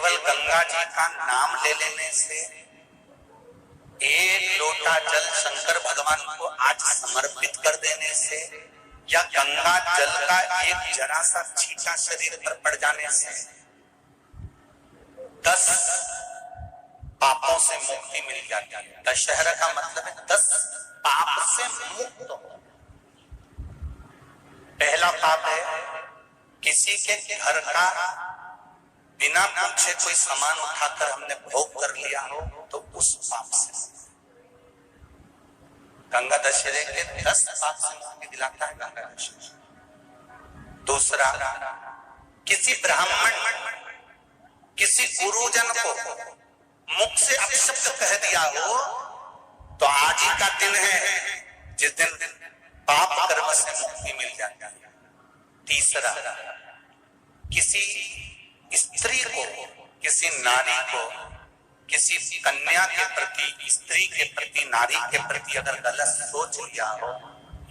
केवल गंगा जी का नाम ले लेने से, एक लोटा जल शंकर भगवान को आज समर्पित कर देने से, या गंगा जल का एक जरा सा छींटा शरीर पर पड़ जाने से 10 पापों से मुक्ति मिल जाती है। दशहरा का मतलब है 10 पाप से मुक्त हो। पहला पाप है किसी के घर का बिना पूछे कोई सामान उठाकर हमने भोग कर लिया हो, तो उस पाप से गंगा दशहरे के 10 पाप से मुक्ति दिलाता है गंगा दशहरा। दूसरा, किसी ब्राह्मण किसी गुरुजन को मुख से अपशब्द कह दिया हो, तो आज ही का दिन है जिस दिन पाप कर्म से मुक्ति मिल जाती है। तीसरा, किसी स्त्री को, किसी नारी को, किसी कन्या के प्रति, स्त्री के प्रति, नारी के प्रति अगर गलत सोच लिया हो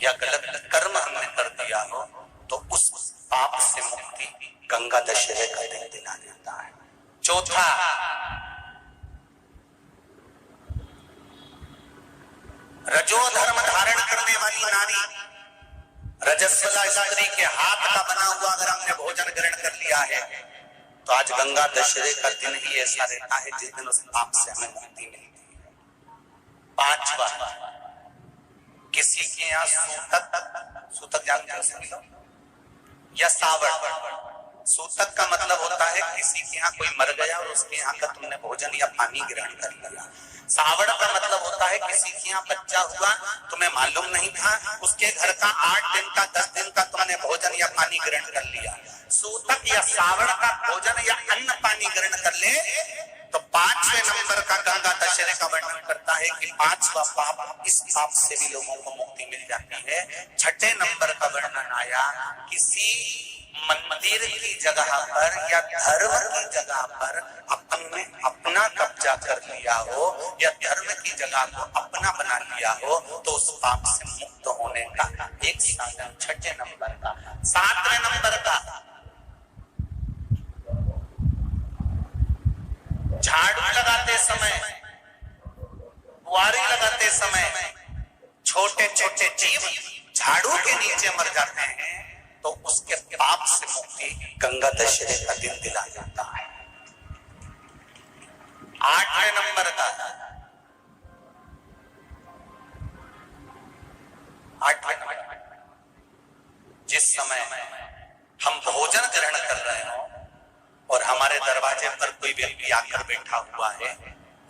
या गलत कर्म हमने कर दिया हो, तो उस पाप से मुक्ति गंगा दशहरे का दिन दिला देता है। चौथा, रजो धर्म धारण करने वाली नारी, रजस्वला स्त्री के हाथ का बना हुआ अगर हमने भोजन ग्रहण कर लिया है, तो आज गंगा दशहरे का दिन ही ऐसा रहता है जिस दिन उस पाप से हमें मुक्ति मिलती है। पांचवा, किसी के यहाँ सूतक जानते हो या सावड़। सूतक का मतलब होता है किसी के यहाँ कोई मर गया और उसके यहाँ का तुमने भोजन या पानी ग्रहण कर लिया। सावड़ का मतलब होता है किसी के यहाँ बच्चा हुआ, तुम्हें मालूम नहीं था, उसके घर का 8 दिन का 10 दिन का तुमने भोजन या पानी ग्रहण कर लिया। सूतक या सावड़ का भोजन या अन्न पानी ग्रहण कर ले, तो 5वें नंबर का गंगा दशहरे का वर्णन करता है कि 5वां पाप, इस पाप से भी लोगों को मुक्ति मिल जाती है। 6ठे नंबर का वर्णन आया, किसी मंदिर की जगह पर या धर्म की जगह पर अपने अपना कब्जा कर लिया हो या धर्म की जगह को अपना बना लिया हो, तो उस पाप से मुक्त होने का एक साधन 6ठे नंबर का। 7वें नंबर का, झाड़ू लगाते समय, बुआरी लगाते समय छोटे छोटे जीव झाड़ू के नीचे मर जाते हैं, तो उसके पाप से मुक्ति गंगा दशहरे का दिन दिला जाता है। 8वें नंबर का, 8वें नंबर, जिस समय हम भोजन ग्रहण कर रहे हो और हमारे दरवाजे पर कोई व्यक्ति आकर बैठा हुआ है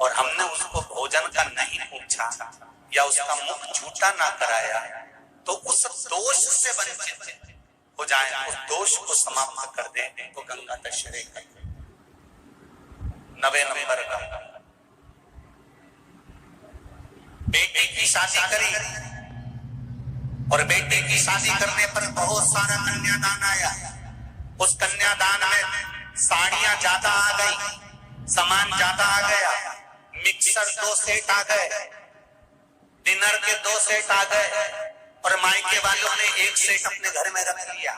और हमने उसको भोजन का नहीं पूछा या उसका मुख झूठा ना कराया, तो उस दोष से वंचित हो जाए, उस दोष को समाप्त कर दे, तो गंगा दशहरे का। 9वें नंबर का, बेटी की शादी करी और बेटी की शादी करने पर बहुत सारा कन्यादान आया। उस कन्यादान में साड़ियां ज्यादा आ गई, सामान ज्यादा आ गया, मिक्सर 2 सेट आ गए, डिनर के 2 सेट आ गए, और मायके वालों ने 1 सेट अपने घर में रख लिया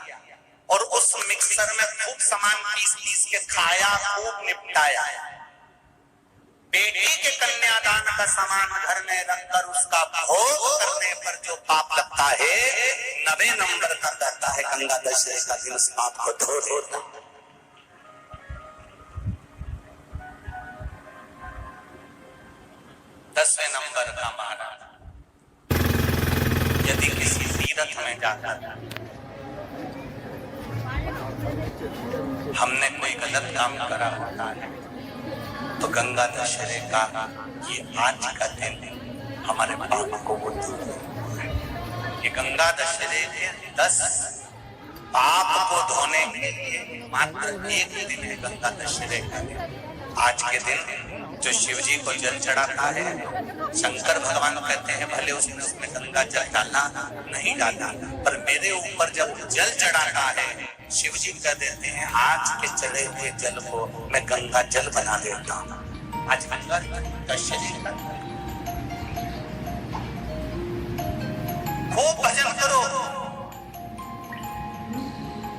और उस मिक्सर में खूब सामान पीस के खाया, खूब निपटाया। बेटी के कन्यादान का सामान घर में रखकर उसका भोग करने पर जो पाप लगता है, 9वें नंबर का करता है गंगा दशहरे का दिन उस पाप को धो देता। 10वें नंबर का महाराज, यदि किसी तीर्थ में जाकर हमने कोई गलत काम करा होता है, तो गंगा दशहरे का ये आज का दिन हमारे पाप को वो दूर करता है। ये गंगा दशहरे के 10 पाप को धोने के लिए मात्र एक दिन है गंगा दशहरे का दिन। आज के दिन जो शिव जी को जल चढ़ाता है, शंकर भगवान कहते हैं भले उसने गंगा जल डाला नहीं डाला, पर मेरे ऊपर जब जल चढ़ाता है, शिव जी कह देते हैं आज के चढ़े हुए जल को मैं गंगा जल बना देता हूँ। आज गंगा दशहरे का खूब भजन करो,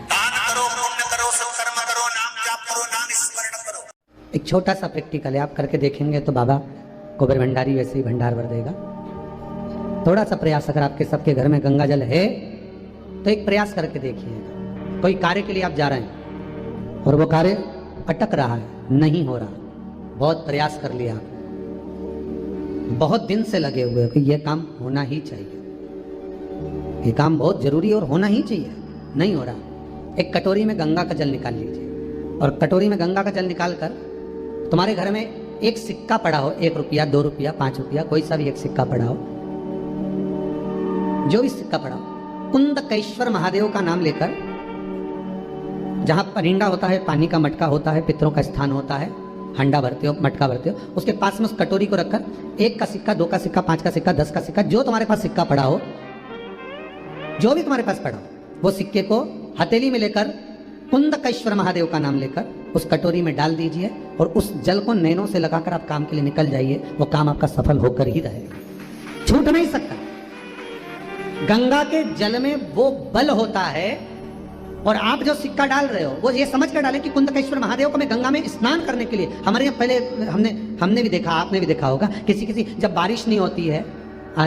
दान करो, पुण्य करो, सत्कर्म करो, नाम जाप करो, नाम स्मरण करो। एक छोटा सा प्रैक्टिकल है, आप करके देखेंगे तो बाबा कुबेर भंडारी वैसे ही भंडार भर देगा। थोड़ा सा प्रयास, अगर आपके सबके घर में गंगा जल है तो एक प्रयास करके देखिएगा। कोई कार्य के लिए आप जा रहे हैं और वो कार्य अटक रहा है, नहीं हो रहा, बहुत प्रयास कर लिया, बहुत दिन से लगे हुए कि ये काम होना ही चाहिए, ये काम बहुत जरूरी और होना ही चाहिए, नहीं हो रहा। एक कटोरी में गंगा का जल निकाल लीजिए और कटोरी में गंगा का जल निकाल कर तुम्हारे घर में एक सिक्का पड़ा हो, 1 रुपया, 2 रुपया, 5 रुपया, कोई सा भी एक सिक्का पड़ा हो, जो भी सिक्का पड़ा हो, कुंदकेश्वर महादेव का नाम लेकर, जहां परिंडा होता है, पानी का मटका होता है, पितरों का स्थान होता है, हंडा भरते हो, मटका भरते हो, उसके पास में उस कटोरी को रखकर 1 का सिक्का, 2 का सिक्का, 5 का सिक्का, 10 का सिक्का, जो तुम्हारे पास सिक्का पड़ा हो, जो भी तुम्हारे पास पड़ा हो, वो सिक्के को हथेली में लेकर कुंदकेश्वर महादेव का नाम लेकर उस कटोरी में डाल दीजिए और उस जल को नैनों से लगाकर आप काम के लिए निकल जाइए। वो काम आपका सफल होकर ही रहेगा, छूट नहीं सकता। गंगा के जल में वो बल होता है, और आप जो सिक्का डाल रहे हो वो ये समझ कर डालें कि कुंदकेश्वर महादेव को मैं गंगा में स्नान करने के लिए। हमारे यहाँ पहले हमने भी देखा, आपने भी देखा होगा, किसी जब बारिश नहीं होती है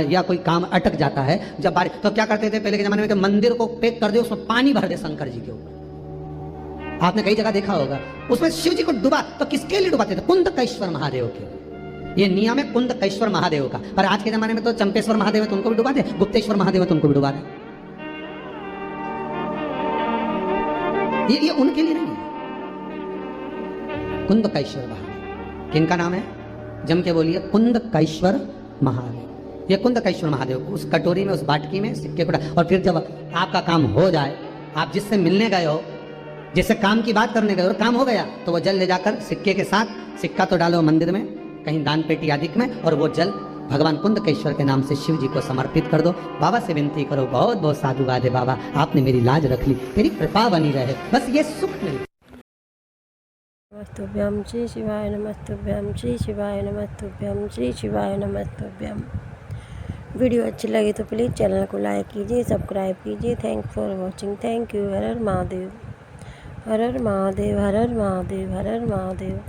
या कोई काम अटक जाता है, जब बारिश, तो क्या करते थे पहले के जमाने में कि मंदिर को पैक कर दे, उसमें पानी भर दे शंकर जी के ऊपर। आपने कई जगह देखा होगा, उसमें शिव जी को डुबा, तो किसके लिए डुबाते थे? कुंदकेश्वर महादेव के। ये नियम है कुंदकेश्वर महादेव का। पर आज के जमाने में तो चंपेश्वर महादेव है तो उनको भी डुबा दे, गुप्तेश्वर महादेव है तो उनको भी डुबा दे। ये उनके लिए नहीं है। कुंदकेश्वर महादेव किनका नाम है? जम के बोलिए, कुंदकेश्वर महादेव। ये कुंदकेश्वर महादेव उस कटोरी में, उस बाटकी में सिक्के को, और फिर जब आपका काम हो जाए, आप जिससे मिलने गए हो, जिससे काम की बात करने गए और काम हो गया, तो वो जल ले जाकर सिक्के के साथ, सिक्का तो डालो मंदिर में, कहीं दान पेटी आदि में, और वो जल भगवान कुंदकेश्वर के नाम से शिव जी को समर्पित कर दो। बाबा से विनती करो, बहुत बहुत साधुवाद है बाबा, आपने मेरी लाज रख ली, तेरी कृपा बनी रहे, बस ये सुख मिले। नमस्तुभ्यं श्री शिवाय, नमस्तुभ्यं श्री शिवाय, नमस्तुभ्यं श्री शिवाय, नमस्तुभ्यं। वीडियो अच्छी लगी तो प्लीज़ चैनल को लाइक कीजिए, सब्सक्राइब कीजिए। Thank for watching, thank you. Her her Mahadev, her her Mahadev, her her Mahadev, her her Mahadev.